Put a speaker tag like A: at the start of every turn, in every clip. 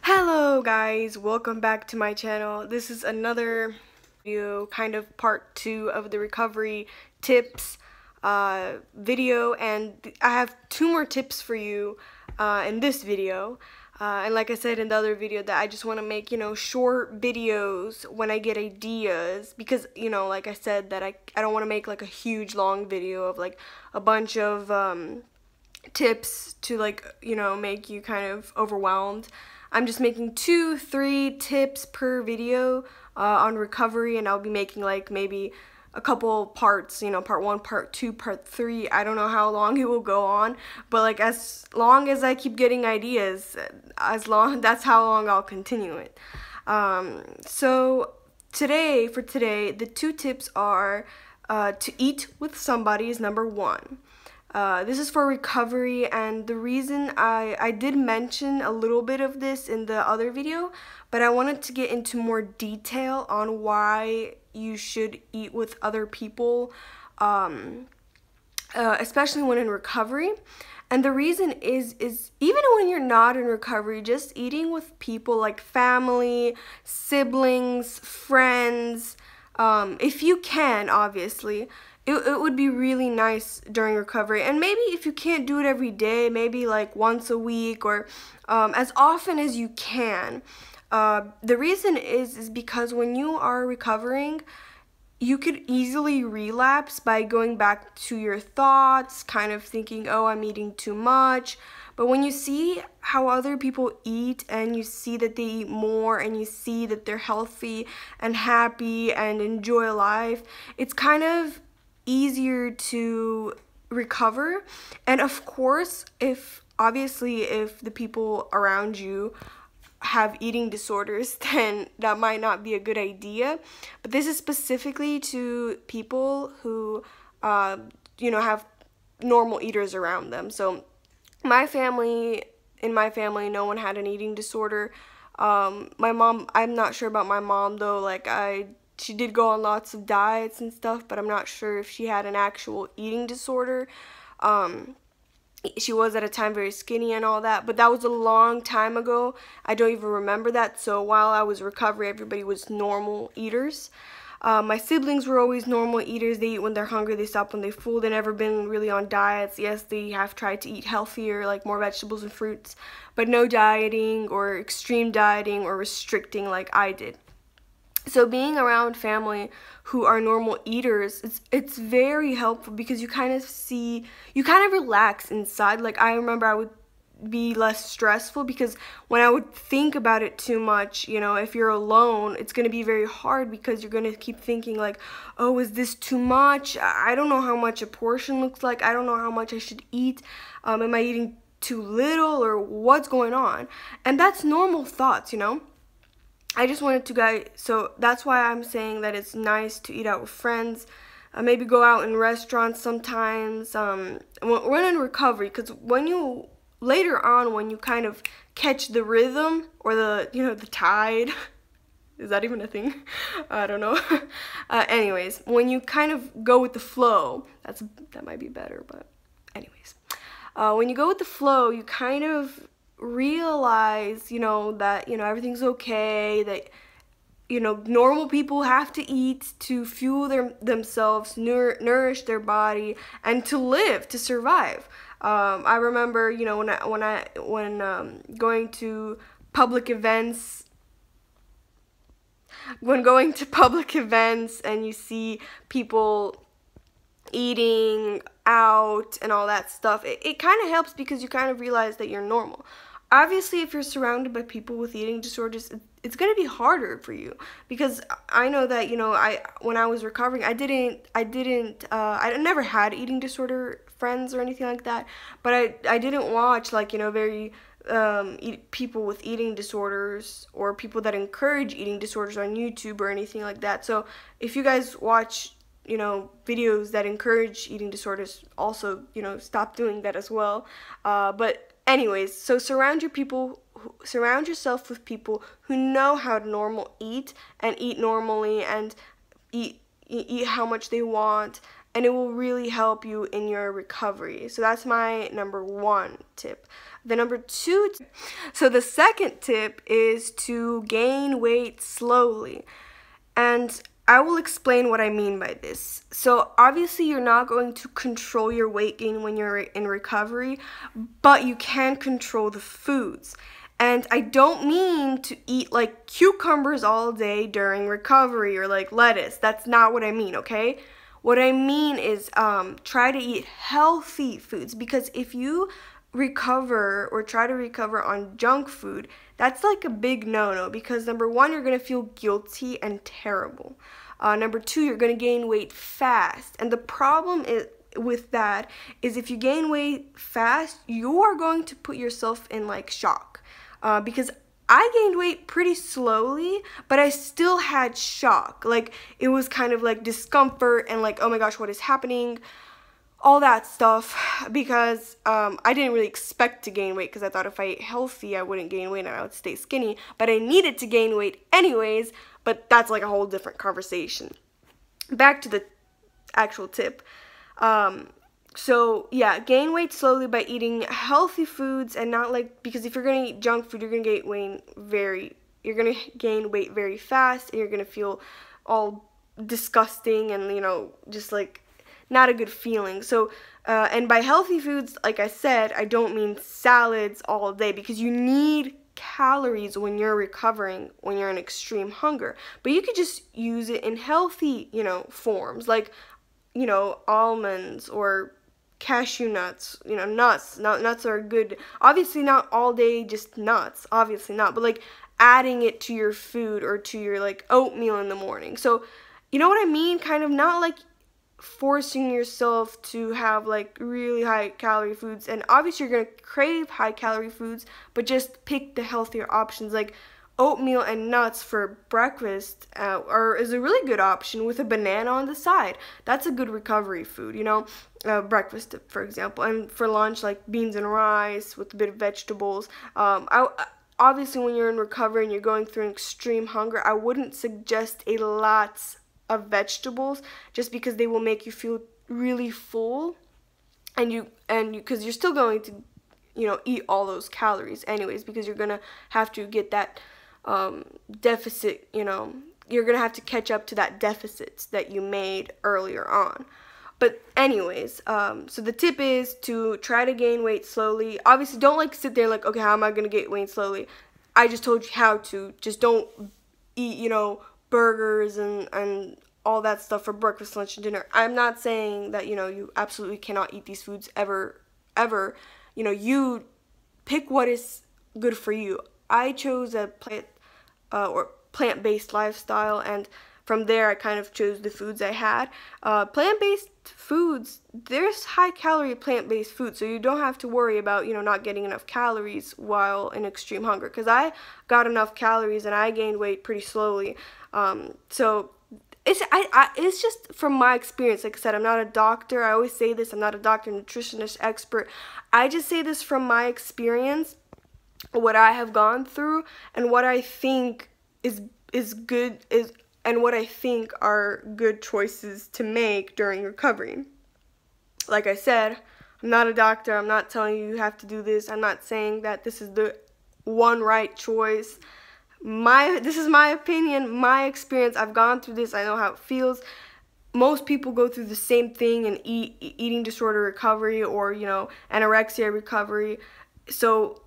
A: Hello guys, welcome back to my channel. This is another video, kind of part 2 of the recovery tips video, and I have 2 more tips for you in this video. And like I said in the other video, that I just want to make, short videos when I get ideas, because, like I said, that I don't want to make like a huge long video of like a bunch of tips to make you kind of overwhelmed. I'm just making 2-3 tips per video on recovery, and I'll be making like maybe a couple parts, part 1, part 2, part 3. I don't know how long it will go on, but like as long as I keep getting ideas, that's how long I'll continue it. So for today, the 2 tips are to eat with somebody is number 1. This is for recovery, and the reason I did mention a little bit of this in the other video, but I wanted to get into more detail on why you should eat with other people, especially when in recovery. And the reason is even when you're not in recovery, just eating with people like family, siblings, friends, if you can, obviously. It would be really nice during recovery, and maybe if you can't do it every day, maybe like once a week or as often as you can. The reason is because when you are recovering, you could easily relapse by going back to your thoughts, kind of thinking, oh, I'm eating too much. But when you see how other people eat, and you see that they eat more, and you see that they're healthy and happy and enjoy life, it's kind of easier to recover. And of course, if the people around you have eating disorders, then that might not be a good idea. But this is specifically to people who have normal eaters around them. So in my family, no one had an eating disorder. My mom, I'm not sure about my mom though. She did go on lots of diets and stuff, but I'm not sure if she had an actual eating disorder. She was at a time very skinny and all that, but that was a long time ago. I don't even remember that. So while I was recovering, everybody was normal eaters. My siblings were always normal eaters. They eat when they're hungry, they stop when they're full. They've never been really on diets. Yes, they have tried to eat healthier, like more vegetables and fruits, but no dieting or extreme dieting or restricting like I did. So being around family who are normal eaters, it's very helpful, because you kind of relax inside. Like, I remember I would be less stressful, because when I would think about it too much, if you're alone, it's going to be very hard, because you're going to keep thinking like, oh, is this too much? I don't know how much a portion looks like. I don't know how much I should eat. Am I eating too little, or what's going on? And that's normal thoughts, I just wanted to so that's why I'm saying that it's nice to eat out with friends, maybe go out in restaurants sometimes, when in recovery, because later on, when you kind of catch the rhythm, or the tide, is that even a thing? I don't know. Anyways, when you kind of go with the flow, that might be better, but anyways, when you go with the flow, you kind of realize, that, everything's okay, that, normal people have to eat to fuel themselves, nourish their body, and to live, to survive. I remember, when going to public events, and you see people eating out and all that stuff, it kind of helps, because you kind of realize that you're normal. Obviously, if you're surrounded by people with eating disorders, it's going to be harder for you, because I know that, when I was recovering, I never had eating disorder friends or anything like that, but I didn't watch very people with eating disorders, or people that encourage eating disorders on YouTube or anything like that. So if you guys watch videos that encourage eating disorders, also, stop doing that as well. But anyways, so surround yourself with people who know how to eat normally, and eat how much they want, and it will really help you in your recovery. So that's my number 1 tip. The number 2, so the second tip is to gain weight slowly. And I will explain what I mean by this. So obviously you're not going to control your weight gain when you're in recovery, but you can control the foods. And I don't mean to eat like cucumbers all day during recovery or like lettuce. That's not what I mean, okay? What I mean is try to eat healthy foods, because if you recover or try to recover on junk food, that's like a big no-no, because number 1, you're going to feel guilty and terrible. Number 2, you're going to gain weight fast. And the problem with that is if you gain weight fast, you are going to put yourself in like shock. Because I gained weight pretty slowly, but I still had shock. Like, it was kind of like discomfort and like, oh my gosh, what is happening? All that stuff, because I didn't really expect to gain weight, because I thought if I ate healthy, I wouldn't gain weight and I would stay skinny. But I needed to gain weight anyways, but that's like a whole different conversation. Back to the actual tip. So yeah, gain weight slowly by eating healthy foods, and not like, because if you're gonna eat junk food, you're gonna gain weight very fast, and you're gonna feel all disgusting and, you know, just like not a good feeling. So and by healthy foods, like I said, I don't mean salads all day, because you need calories when you're recovering, when you're in extreme hunger. But you could just use it in healthy, you know, forms, like, you know, almonds or cashew nuts, you know, nuts. Nuts are good. Obviously not all day just nuts, obviously not, but like adding it to your food or to your like oatmeal in the morning. So, you know what I mean? Kind of not like forcing yourself to have like really high calorie foods, and obviously you're going to crave high calorie foods, but just pick the healthier options. Like oatmeal and nuts for breakfast is a really good option, with a banana on the side. That's a good recovery food, you know, breakfast for example. And for lunch, like beans and rice with a bit of vegetables. Obviously when you're in recovery and you're going through an extreme hunger, I wouldn't suggest a lot of vegetables, just because they will make you feel really full, and because you're still going to, you know, eat all those calories anyways, because you're gonna have to get that deficit, you know, you're gonna have to catch up to that deficit that you made earlier on. But anyways, so the tip is to try to gain weight slowly. Obviously don't like sit there like, okay, how am I gonna get weight slowly? I just told you how to. Just don't eat, you know, burgers and all that stuff for breakfast, lunch, and dinner. I'm not saying that, you know, you absolutely cannot eat these foods ever. You know, you pick what is good for you. I chose a plant-based lifestyle, and from there I kind of chose the foods I had. Plant-based foods, there's high-calorie plant-based food, so you don't have to worry about, you know, not getting enough calories while in extreme hunger, because I got enough calories and I gained weight pretty slowly. So it's just from my experience. Like I said, I'm not a doctor. I always say this. I'm not a doctor, nutritionist, expert. I just say this from my experience, what I have gone through, and what I think is good, and what I think are good choices to make during recovery. Like I said, I'm not a doctor. I'm not telling you have to do this. I'm not saying that this is the one right choice. This is my opinion, my experience. I've gone through this. I know how it feels. Most people go through the same thing in eating disorder recovery, or, you know, anorexia recovery. So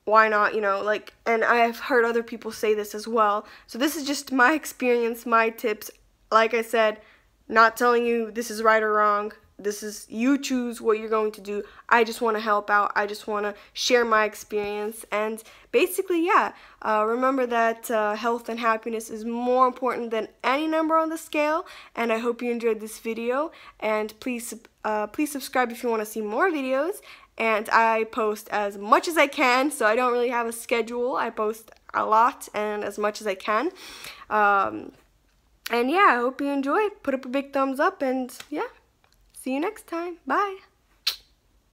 A: why not, you know, like, and I've heard other people say this as well. So this is just my experience, my tips. Like I said, not telling you this is right or wrong. This is, you choose what you're going to do. I just want to help out. I just want to share my experience. And basically, yeah, remember that health and happiness is more important than any number on the scale. And I hope you enjoyed this video. And please subscribe if you want to see more videos. And I post as much as I can, so I don't really have a schedule. I post a lot and as much as I can. And yeah, I hope you enjoy. Put up a big thumbs up, and yeah. See you next time. Bye.